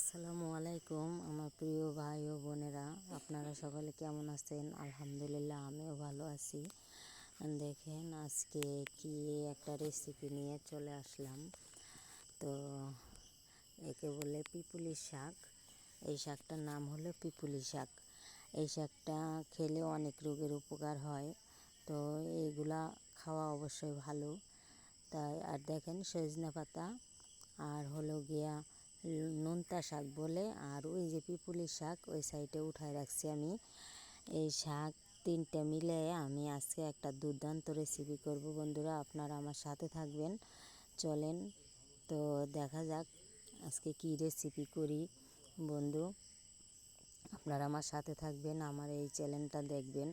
আসসালামু আলাইকুম আমার প্রিয় ভাই ও বোনেরা, আপনারা সকলে কেমন আছেন? আলহামদুলিল্লাহ, আমিও ভালো আছি। দেখেন, আজকে কি একটা রেসিপি নিয়ে চলে আসলাম। তো একে বলে পিপুলি শাক। এই শাকটার নাম হলো পিপুলি শাক। এই শাকটা খেলে অনেক রোগের উপকার হয়। তো এইগুলা খাওয়া অবশ্যই ভালো। তাই আর দেখেন, সজনে পাতা আর হলো গিয়া নোনতা শাক বলে, আর ওই যে পিপুলি শাক ওই সাইডে উঠায় রাখছি আমি। এই শাক তিনটা মিলে আমি আজকে একটা দুর্দান্ত রেসিপি করব। বন্ধুরা, আপনারা আমার সাথে থাকবেন। চলেন তো দেখা যাক আজকে কি রেসিপি করি। বন্ধু, আপনারা আমার সাথে থাকবেন, আমার এই চ্যানেলটা দেখবেন।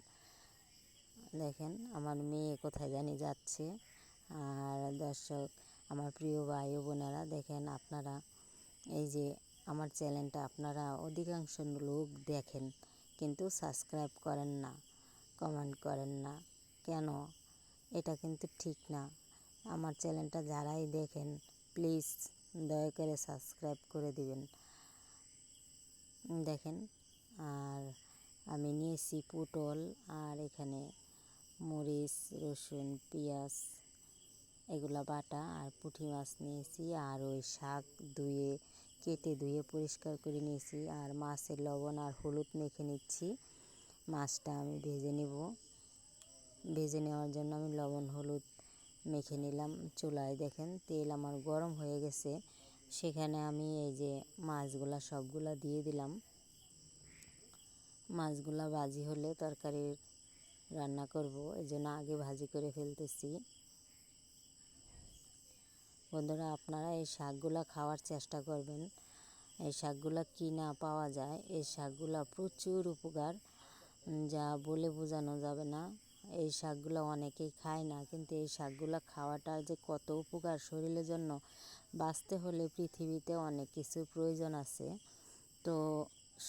দেখেন, আমার মেয়ে কোথায় জানি যাচ্ছে। আর দর্শক, আমার প্রিয় ভাই ও বোনেরা, দেখেন আপনারা এই যে আমার চ্যানেলটা আপনারা অধিকাংশ লোক দেখেন, কিন্তু সাবস্ক্রাইব করেন না, কমেন্ট করেন না। কেন? এটা কিন্তু ঠিক না। আমার চ্যানেলটা যারাই দেখেন, প্লিজ দয়া করে সাবস্ক্রাইব করে দিবেন। দেখেন, আর আমি নিয়েছি পটল, আর এখানে মরিচ, রসুন, পেঁয়াজ এগুলা বাটা, আর পুঁটি মাছ নিয়েছি, আর ওই শাক কেটে ধুয়ে পরিষ্কার করে নিয়েছি, আর মাছের লবণ আর হলুদ মেখে নিচ্ছি। মাছটা আমি ভেজে নেওয়ার জন্য আমি লবণ হলুদ মেখে নিলাম। চুলায় দেখেন তেল আমার গরম হয়ে গেছে, সেখানে আমি এই যে মাছগুলা সবগুলা দিয়ে দিলাম। মাছগুলা ভাজি হলে তরকারি রান্না করব, এই জন্য আগে ভাজি করে ফেলতেছি। বন্ধুরা, আপনারা এই শাকগুলা খাওয়ার চেষ্টা করবেন। এই শাকগুলা কিনা পাওয়া যায়। এই শাকগুলা প্রচুর উপকার, যা বলে বোঝানো যাবে না। এই শাকগুলো অনেকেই খায় না, কিন্তু এই শাকগুলা খাওয়াটা যে কত উপকার শরীরের জন্য। বাঁচতে হলে পৃথিবীতে অনেক কিছু প্রয়োজন আছে। তো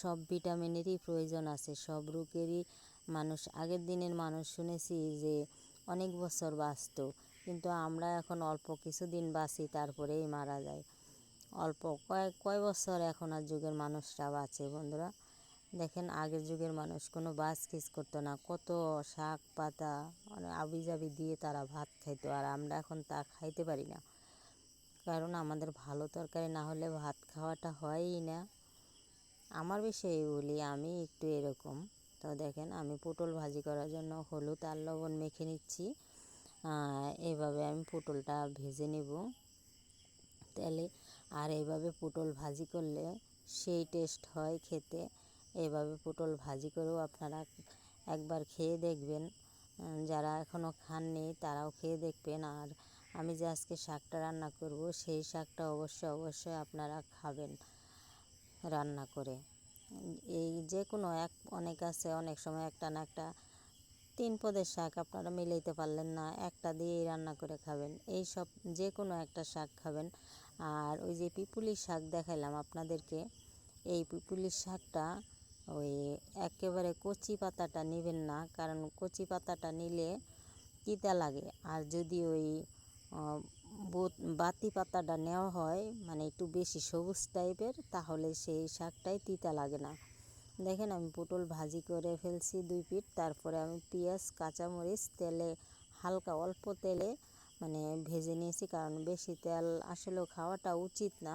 সব ভিটামিনেরই প্রয়োজন আছে, সব রোগেরই। আগের দিনের মানুষ শুনেছি যে অনেক বছর বাঁচত, কিন্তু আমরা এখন অল্প কিছুদিন বাঁচি, তারপরেই মারা যায়। অল্প কয় বছর এখন আর যুগের মানুষরা বাঁচে। বন্ধুরা, দেখেন আগের যুগের মানুষ কোনো বাছ-খিচ করতো না, কত শাক পাতা আবিজাবি দিয়ে তারা ভাত খাইতো, আর আমরা এখন তা খাইতে পারি না। কারণ আমাদের ভালো তরকারি না হলে ভাত খাওয়াটা হয়ই না। আমার বিষয়ে বলি, আমি একটু এরকম। তো দেখেন, আমি পটল ভাজি করার জন্য হলুদ আর লবণ মেখে নিচ্ছি। এইভাবে আমি পটলটা ভেজে নেব তেলে। আর এইভাবে পটল ভাজি করলে সেই টেস্ট হয় খেতে। এইভাবে পটল ভাজি করেও আপনারা একবার খেয়ে দেখবেন। যারা এখনও খাননি তারাও খেয়ে দেখবেন। আর আমি যে আজকে শাকটা রান্না করব, সেই শাকটা অবশ্যই আপনারা খাবেন রান্না করে। এই যে কোনো অনেক আছে, অনেক সময় একটা না একটা 3 পদের শাক আপনারা মিলাইতে পারলেন না, একটা দিয়েই রান্না করে খাবেন। এই সব যে কোনো একটা শাক খাবেন। আর ওই যে পিপুলি শাক দেখাইলাম আপনাদেরকে, এই পিপুলির শাকটা ওই একেবারে কচি পাতাটা নেবেন না, কারণ কচি পাতাটা নিলে তিতা লাগে। আর যদি ওই বাতি পাতাটা নেওয়া হয়, মানে একটু বেশি সবুজ টাইপের, তাহলে সেই শাকটাই তিতা লাগে না। দেখেন, আমি পটল ভাজি করে ফেলছি 2 পিঠ। তারপরে আমি পেঁয়াজ কাঁচামরিচ হালকা অল্প তেলে মানে ভেজে নিয়েছি, কারণ বেশি তেল আসলেও খাওয়াটা উচিত না।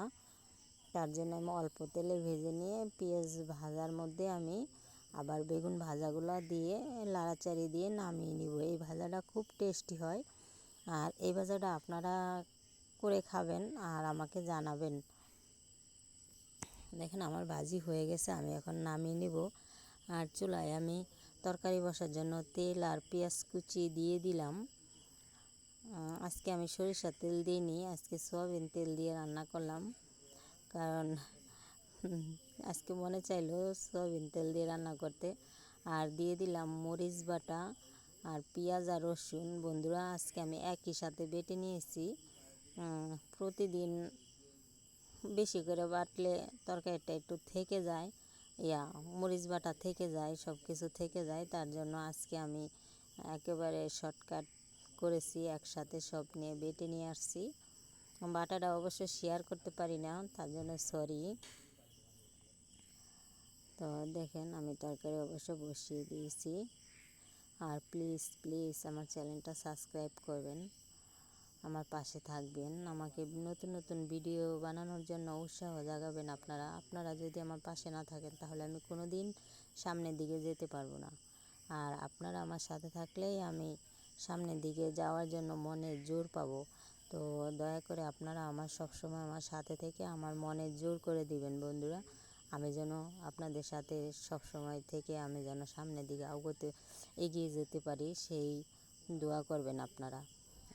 তার জন্য আমি অল্প তেলে ভেজে নিয়ে পেঁয়াজ ভাজার মধ্যে আমি আবার বেগুন ভাজাগুলো দিয়ে লাড়াচাড়ি দিয়ে নামিয়ে নিব। এই ভাজাটা খুব টেস্টি হয়। আর এই ভাজাটা আপনারা করে খাবেন আর আমাকে জানাবেন। দেখেন, আমার ভাজি হয়ে গেছে, আমি এখন নামিয়ে নিব। আর চুলায় আমি তরকারি বসার জন্য তেল আর পেঁয়াজ কুচি দিয়ে দিলাম। আজকে আমি সরিষার তেল দিইনি, আজকে সয়াবিন তেল দিয়ে রান্না করলাম। কারণ আজকে মনে চাইলো সয়াবিন তেল দিয়ে রান্না করতে। আর দিয়ে দিলাম মরিচ বাটা আর পেঁয়াজ আর রসুন। বন্ধুরা, আজকে আমি একই সাথে বেটে নিয়েছি। প্রতিদিন বেশি করে বাটলে তরকারিটা একটু থেকে যায়, মরিচ বাটা থেকে যায়, সব কিছু থেকে যায়। তার জন্য আজকে আমি একেবারে শর্টকাট করেছি, একসাথে সব নিয়ে বেটে নিয়ে আসছি। বাটাটা অবশ্য শেয়ার করতে পারি না, তার জন্য সরি। তো দেখেন আমি তরকারি অবশ্য বসিয়ে দিয়েছি। আর প্লিজ প্লিজ আমার চ্যানেলটা সাবস্ক্রাইব করবেন, আমার পাশে থাকবেন, আমাকে নতুন নতুন ভিডিও বানানোর জন্য উৎসাহ জাগাবেন। আপনারা যদি আমার পাশে না থাকেন তাহলে আমি কোনো দিন সামনের দিকে যেতে পারবো না। আর আপনারা আমার সাথে থাকলেই আমি সামনের দিকে যাওয়ার জন্য মনের জোর পাবো। তো দয়া করে আপনারা সবসময় আমার সাথে থেকে আমার মনের জোর করে দিবেন বন্ধুরা। আমি যেন আপনাদের সাথে সবসময় থেকে আমি যেন সামনের দিকে এগিয়ে যেতে পারি, সেই দোয়া করবেন আপনারা,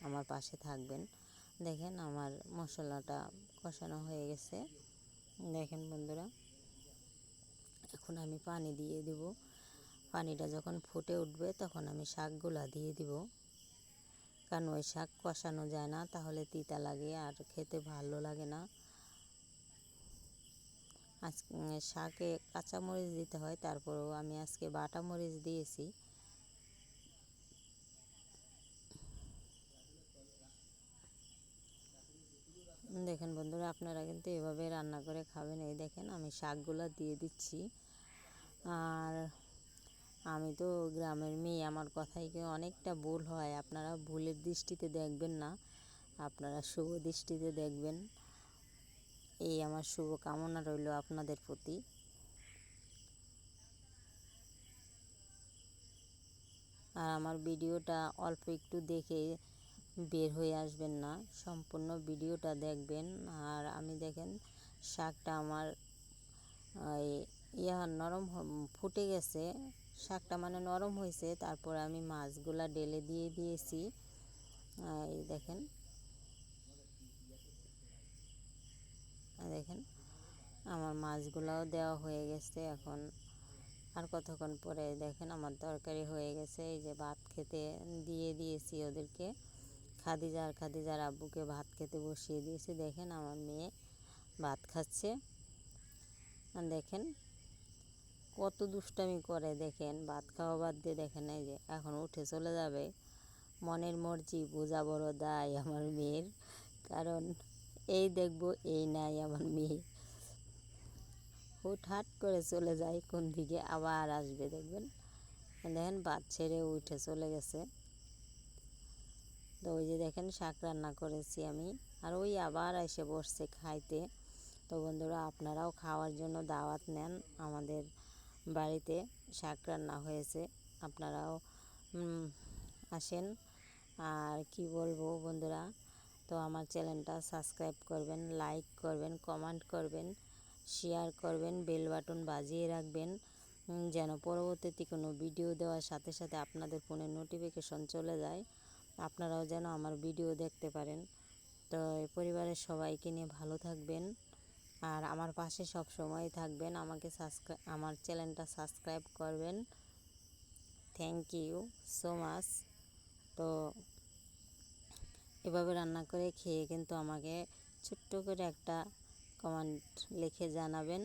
আমার পাশে থাকবেন। দেখেন আমার মশলাটা কষানো হয়ে গেছে। দেখেন বন্ধুরা, এখন আমি পানি দিয়ে দেব। পানিটা যখন ফুটে উঠবে তখন আমি শাকগুলা দিয়ে দিব, কারণ ওই শাক কষানো যায় না, তাহলে তিতা লাগে আর খেতে ভালো লাগে না। শাকে কাঁচা মরিচ দিতে হয়, তারপরেও আমি আজকে বাটা মরিচ দিয়েছি। দেখেন বন্ধুরা, আপনারা কিন্তু এভাবে রান্না করে খাবেন। এই দেখেন আমি শাকগুলো দিয়ে দিচ্ছি। আর আমি তো গ্রামের মেয়ে, আমার কথাই অনেকটা ভুল হয়, আপনারা ভুলের দৃষ্টিতে দেখবেন না, আপনারা শুভ দৃষ্টিতে দেখবেন। এই আমার শুভ কামনা রইল আপনাদের প্রতি। আর আমার ভিডিওটা অল্প একটু দেখে বের হয়ে আসবেন না, সম্পূর্ণ ভিডিওটা দেখবেন। আর আমি দেখেন শাকটা আমার নরম ফুটে গেছে, শাকটা মানে নরম হয়েছে। তারপর আমি মাছগুলা ঢেলে দিয়ে দিয়েছি। এই দেখেন দেখেন আমার মাছগুলাও দেওয়া হয়ে গেছে। এখন আর কতক্ষণ পরে দেখেন আমার তরকারি হয়ে গেছে। এই যে ভাত খেতে দিয়ে দিয়েছি ওদেরকে, খাদিজার আব্বুকে ভাত খেতে বসিয়ে দিয়েছি। দেখেন আমার মেয়ে ভাত খাচ্ছে। দেখেন কত দুষ্টামি করে, দেখেন ভাত খাওয়া বাদ দিয়ে দেখেন এই যে এখন উঠে চলে যাবে। মনের মর্জি বোঝা বড় দায় আমার মেয়ের, কারণ এই দেখবো এই নাই আমার মেয়ে, হুটহাট করে চলে যায় কোন দিকে, আবার আসবে দেখবেন। দেখেন ভাত ছেড়ে উঠে চলে গেছে। তো ওই যে দেখেন শাক রান্না করেছি আমি, আর ওই আবার এসে বসছে খাইতে। তো বন্ধুরা, আপনারাও খাওয়ার জন্য দাওয়াত নেন, আমাদের বাড়িতে শাক রান্না হয়েছে, আপনারাও আসেন। আর কি বলবো বন্ধুরা, তো আমার চ্যানেলটা সাবস্ক্রাইব করবেন, লাইক করবেন, কমেন্ট করবেন, শেয়ার করবেন, বেল বাটন বাজিয়ে রাখবেন, যেন পরবর্তীতে কোনো ভিডিও দেওয়ার সাথে সাথে আপনাদের ফোনে নোটিফিকেশন চলে যায়, আপনারাও যেন আমার ভিডিও দেখতে পারেন। তো পরিবারের সবাইকে নিয়ে ভালো থাকবেন, আর আমার পাশে সব সময় থাকবেন, আমার চ্যানেলটা সাবস্ক্রাইব করবেন। Thank you so much. তো এভাবে রান্না করে খেয়ে কিন্তু আমাকে ছোট্ট করে একটা কমেন্ট লিখে জানাবেন,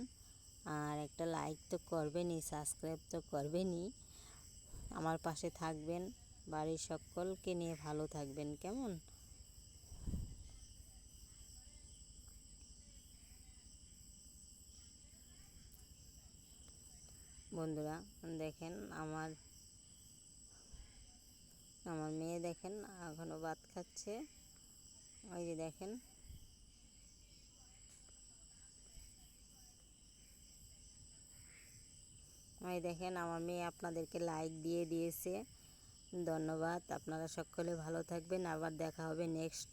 আর একটা লাইক তো করবেনই, সাবস্ক্রাইব তো করবেনই, আমার পাশে থাকবেন, বাড়ির সকলকে নিয়ে ভালো থাকবেন। কেমন বন্ধুরা, দেখেন আমার মেয়ে দেখেন এখনও ভাত খাচ্ছে। ওই যে দেখেন আমার মেয়ে আপনাদেরকে লাইক দিয়ে দিয়েছে। ধন্যবাদ, আপনারা সকলে ভালো থাকবেন, আবার দেখা হবে নেক্সট